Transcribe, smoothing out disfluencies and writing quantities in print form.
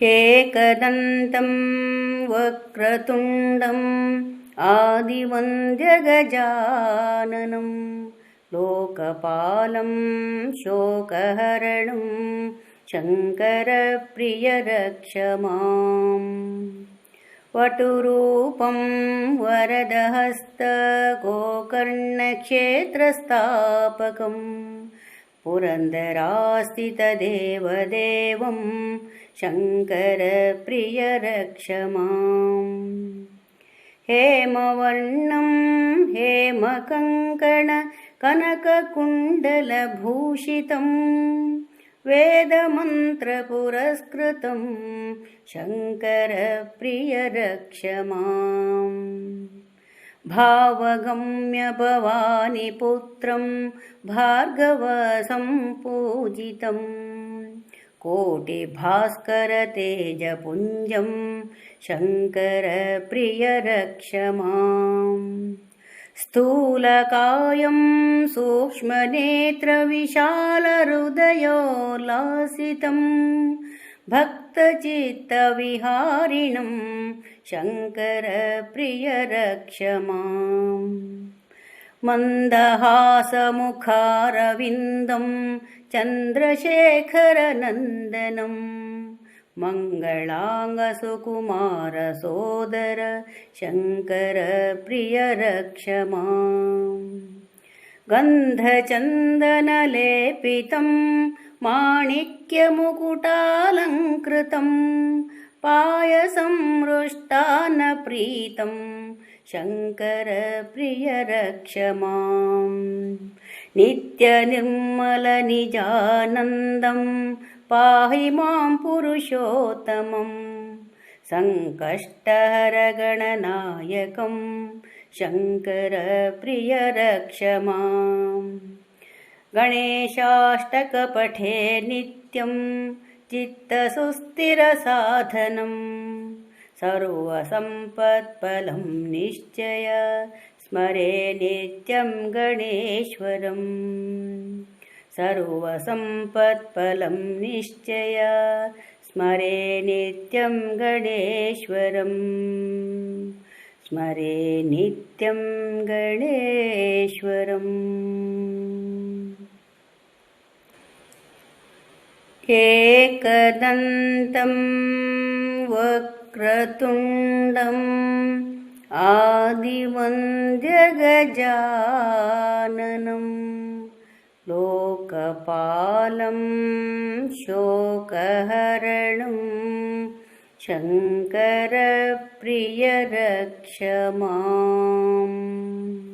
एकदन्तं वक्रतुण्डम् आदिवन्द्यगजाननं लोकपालं शोकहरणं शङ्करप्रियरक्ष माम्। वटुरूपं वरदहस्तगोकर्णक्षेत्रस्थापकं पुरन्दरास्थितदेवदेवं शङ्करप्रियरक्ष माम्। हेमवर्णं हेमकङ्कणकनककुण्डलभूषितं वेदमन्त्रपुरस्कृतं शङ्करप्रियरक्ष माम्। भावगम्य भवानीपुत्रं भार्गवसम्पूजितं कोटिभास्करतेजपुञ्जं शङ्करप्रियरक्ष माम्। स्थूलकायं सूक्ष्मनेत्रविशालहृदयोल्लासितं भक्तचित्तविहारिणं शङ्करप्रियरक्ष माम्। मन्दहासमुखारविन्दं चन्द्रशेखरनन्दनं मङ्गलाङ्गसुकुमारसोदर शङ्करप्रियरक्ष माम्। गन्धचन्दनलेपितं माणिक्यमुकुटालङ्कृतं पायसंमृष्टान्नप्रीतं शङ्करप्रियरक्ष माम्। नित्यनिर्मलनिजानन्दं पाहि मां पुरुषोत्तमं सङ्कष्टहरगणनायकं शङ्करप्रियरक्ष माम्। गणेशाष्टकपठे नित्यं चित्तसुस्थिरसाधनं सर्वसम्पत्फलं निश्चय स्मरे नित्यं गणेश्वरम्। सर्वसम्पत्फलं निश्चय स्मरे नित्यं गणेश्वरम्। स्मरे नित्यं गणेश्वरम्। एकदन्तं वक्रतुण्डम् आदिवन्द्यगजाननं लोकपालं शोकहरणं शङ्करप्रियरक्ष माम्।